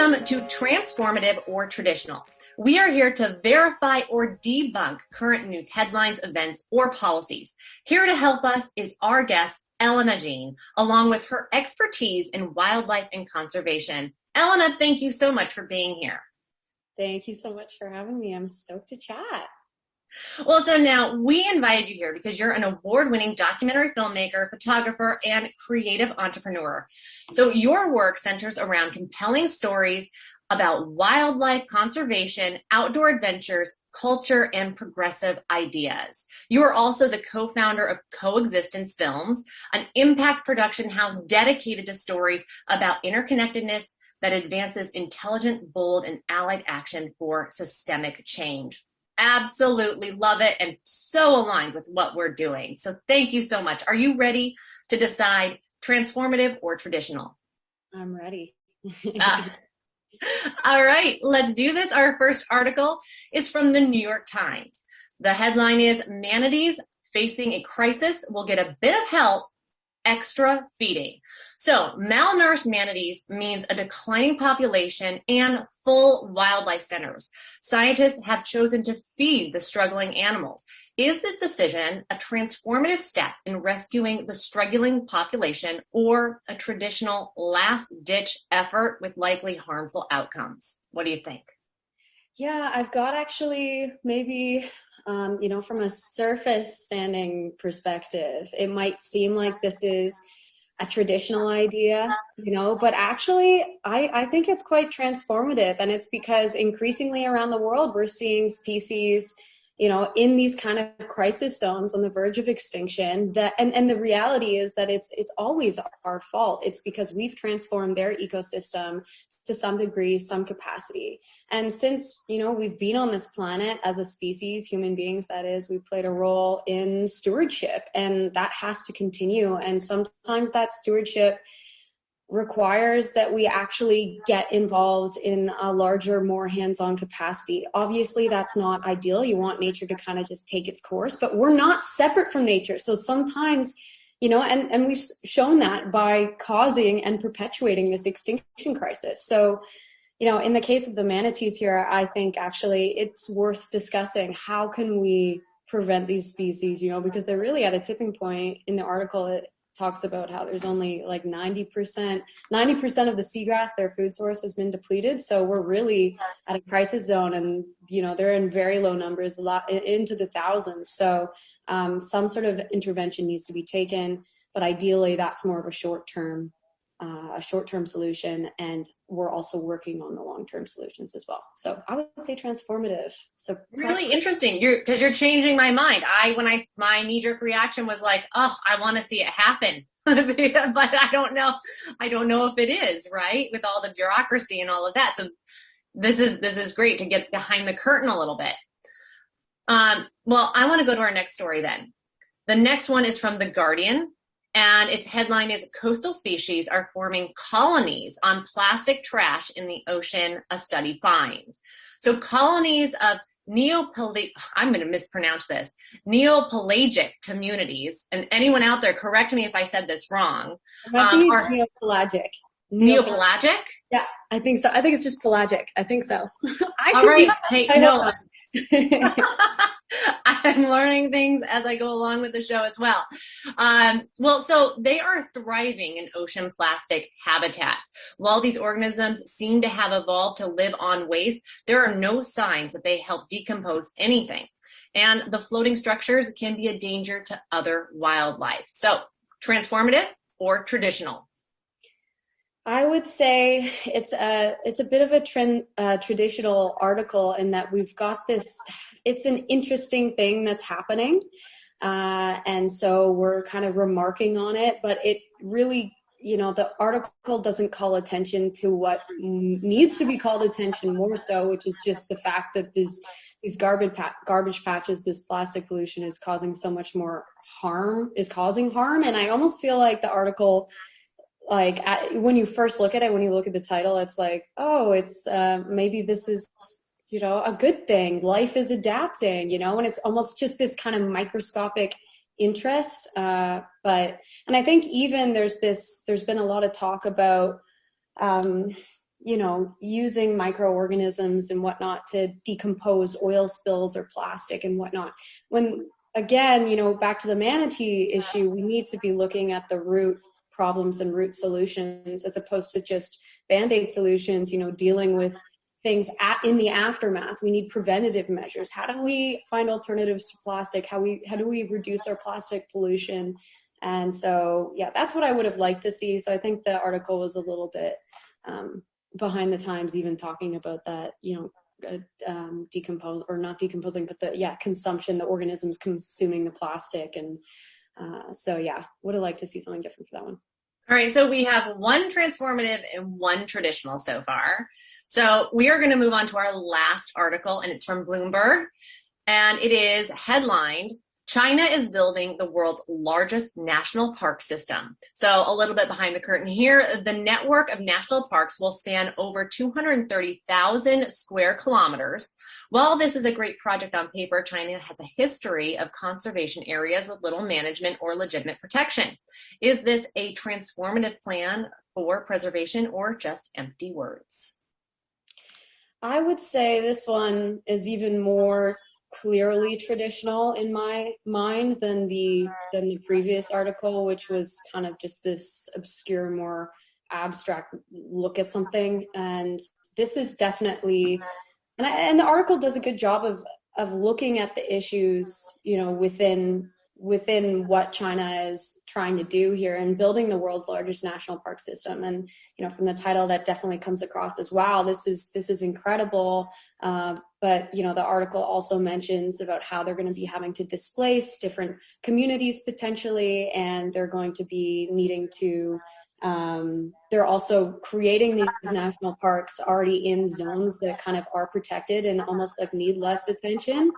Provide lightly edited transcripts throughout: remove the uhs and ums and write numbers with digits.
Welcome to Transformative or Traditional. We are here to verify or debunk current news headlines, events, or policies. Here to help us is our guest, Elena Jean, along with her expertise in wildlife and conservation. Elena, thank you so much for being here. Thank you so much for having me. I'm stoked to chat. Well, so now we invited you here because you're an award-winning documentary filmmaker, photographer, and creative entrepreneur. So your work centers around compelling stories about wildlife conservation, outdoor adventures, culture, and progressive ideas. You are also the co-founder of Coexistence Films, an impact production house dedicated to stories about interconnectedness that advances intelligent, bold, and allied action for systemic change. Absolutely love it and so aligned with what we're doing. So thank you so much. Are you ready to decide transformative or traditional? I'm ready. All right, let's do this. Our first article is from the New York Times. The headline is Manatees Facing a Crisis Will Get a Bit of Help, Extra Feeding. So malnourished manatees means a declining population and full wildlife centers. Scientists have chosen to feed the struggling animals. Is this decision a transformative step in rescuing the struggling population or a traditional last-ditch effort with likely harmful outcomes? What do you think? Yeah, I've got actually maybe, from a surface standing perspective, it might seem like this is a traditional idea, but actually I think it's quite transformative. And it's because increasingly around the world, we're seeing species, in these kind of crisis zones on the verge of extinction, and the reality is that it's always our fault. It's because we've transformed their ecosystem to some degree, some capacity. And since, we've been on this planet as a species, human beings, that is, we've played a role in stewardship, and that has to continue. And sometimes that stewardship requires that we actually get involved in a larger, more hands-on capacity. Obviously, that's not ideal. You want nature to kind of just take its course, but we're not separate from nature. So sometimes, and we've shown that by causing and perpetuating this extinction crisis. So, in the case of the manatees here, I think actually it's worth discussing how can we prevent these species, because they're really at a tipping point. In the article, it talks about how there's only like 90% of the seagrass, their food source, has been depleted. So we're really at a crisis zone, and, they're in very low numbers, a lot into the thousands. So some sort of intervention needs to be taken, but ideally that's more of a short-term solution, and we're also working on the long-term solutions as well. So I would say transformative. So really interesting, because you're changing my mind. My knee-jerk reaction was like, oh, I want to see it happen, but I don't know if it is, right, with all the bureaucracy and all of that. So this is great to get behind the curtain a little bit. Well, I want to go to our next story then. The next one is from The Guardian, and its headline is Coastal Species Are Forming Colonies on Plastic Trash in the Ocean, a Study Finds. So colonies of I'm going to mispronounce this, neopelagic communities, and anyone out there, correct me if I said this wrong. Are neopelagic. Neopelagic? Yeah, I think so. I think it's just pelagic. I think so. All right. Hey, no. I'm learning things as I go along with the show as well. So they are thriving in ocean plastic habitats. While these organisms seem to have evolved to live on waste, there are no signs that they help decompose anything. And the floating structures can be a danger to other wildlife. So transformative or traditional? I would say it's a bit of a traditional article in that we've got this. It's an interesting thing that's happening, and so we're kind of remarking on it. But it really, the article doesn't call attention to what needs to be called attention more so, which is just the fact that these garbage patches, this plastic pollution is causing so much more harm. And I almost feel like the article, when you first look at it, when you look at the title, it's like, oh, it's maybe this is, a good thing. Life is adapting, and it's almost just this kind of microscopic interest. And I think even there's been a lot of talk about you know, using microorganisms and whatnot to decompose oil spills or plastic and whatnot. When, again, you know, back to the manatee issue, we need to be looking at the root problems and root solutions as opposed to just band-aid solutions, you know, dealing with things in the aftermath. We need preventative measures. How do we find alternatives to plastic? How do we reduce our plastic pollution? And so, yeah, that's what I would have liked to see. So I think the article was a little bit behind the times, even talking about that, you know, decompose or not decomposing, but the consumption, the organisms consuming the plastic. And so, yeah, would have liked to see something different for that one. All right, so we have one transformative and one traditional so far. So we are going to move on to our last article, and it's from Bloomberg. And it is headlined, China is building the world's largest national park system. So a little bit behind the curtain here, the network of national parks will span over 230,000 square kilometers. While this is a great project on paper, China has a history of conservation areas with little management or legitimate protection. Is this a transformative plan for preservation or just empty words? I would say this one is even more clearly traditional in my mind than the previous article, which was kind of just this obscure, more abstract look at something. And this is definitely, and the article does a good job of looking at the issues, you know, within what China is trying to do here and building the world's largest national park system. And, you know, from the title, that definitely comes across as, wow, this is incredible. But, you know, the article also mentions about how they're going to be having to displace different communities potentially, and they're going to be needing to, they're also creating these national parks already in zones that kind of are protected and almost like need less attention.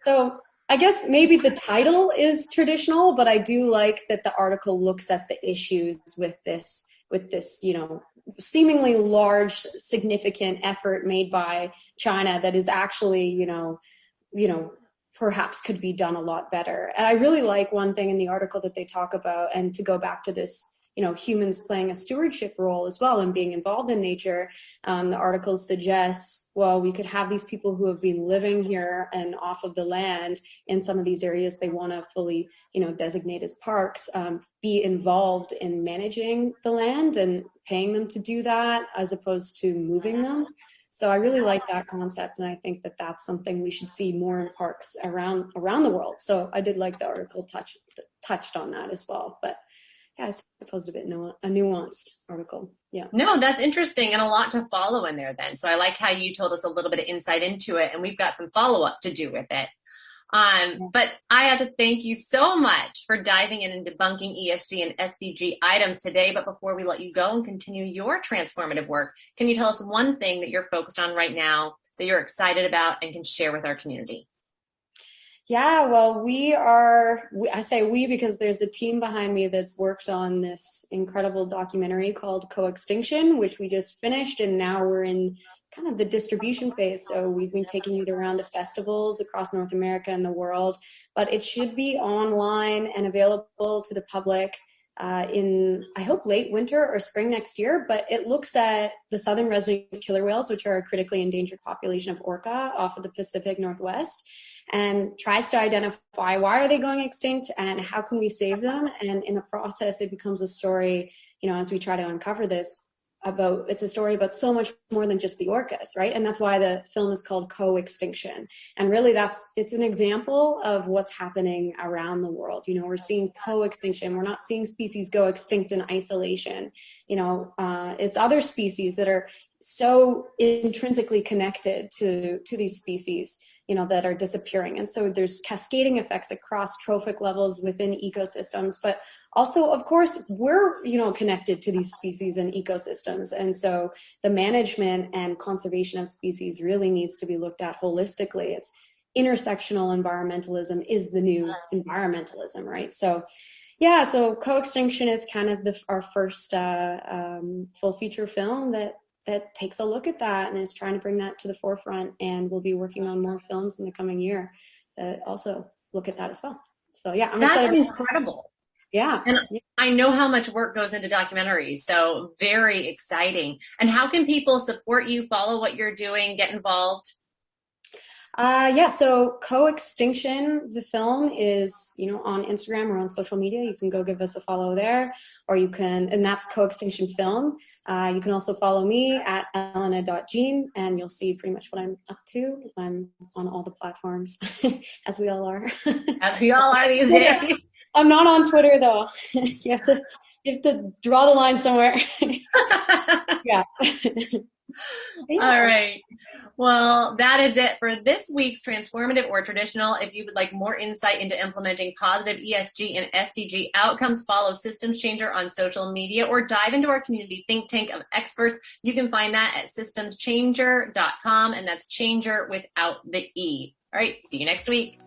So I guess maybe the title is traditional, but I do like that the article looks at the issues with this, you know, seemingly large, significant effort made by China that is actually, you know, perhaps could be done a lot better. And I really like one thing in the article that they talk about, and to go back to this, you know, humans playing a stewardship role as well and being involved in nature. The article suggests, well, we could have these people who have been living here and off of the land in some of these areas they want to fully, you know, designate as parks, be involved in managing the land and paying them to do that as opposed to moving them. So I really like that concept, and I think that that's something we should see more in parks around the world. So I did like the article touched on that as well. But yeah, I suppose a nuanced article. Yeah. No, that's interesting, and a lot to follow in there then. So I like how you told us a little bit of insight into it, and we've got some follow-up to do with it. But I have to thank you so much for diving in and debunking ESG and SDG items today. But before we let you go and continue your transformative work, can you tell us one thing that you're focused on right now that you're excited about and can share with our community? Yeah, well, I say we because there's a team behind me that's worked on this incredible documentary called Coextinction, which we just finished, and now we're in kind of the distribution phase. So we've been taking it around to festivals across North America and the world, but it should be online and available to the public in, I hope, late winter or spring next year. But it looks at the southern resident killer whales, which are a critically endangered population of orca off of the Pacific Northwest, and tries to identify why are they going extinct and how can we save them. And in the process, it becomes a story, you know, as we try to uncover this, it's a story about so much more than just the orcas, right? And that's why the film is called Coextinction. And really it's an example of what's happening around the world. You know, we're seeing coextinction. We're not seeing species go extinct in isolation. You know, it's other species that are so intrinsically connected to these species, you know, that are disappearing. And so there's cascading effects across trophic levels within ecosystems, but also, of course, we're, you know, connected to these species and ecosystems. And so the management and conservation of species really needs to be looked at holistically. It's intersectional environmentalism is the new environmentalism, right? So yeah, so Coextinction is kind of our first full feature film that takes a look at that and is trying to bring that to the forefront. And we'll be working on more films in the coming year that also look at that as well. So yeah, I'm excited. That's incredible. Yeah. And I know how much work goes into documentaries, so very exciting. And how can people support you, follow what you're doing, get involved? Yeah, so Co-Extinction, the film, is, on Instagram or on social media. You can go give us a follow there, or you can, and that's Co-Extinction Film. You can also follow me at elena.jean, and you'll see pretty much what I'm up to. I'm on all the platforms, as we all are. As we all are these days. I'm not on Twitter, though. You have to draw the line somewhere. Yeah. All right. Well, that is it for this week's Transformative or Traditional. If you would like more insight into implementing positive ESG and SDG outcomes, follow Systems Changer on social media or dive into our community think tank of experts. You can find that at systemschanger.com, and that's changer without the E. All right. See you next week.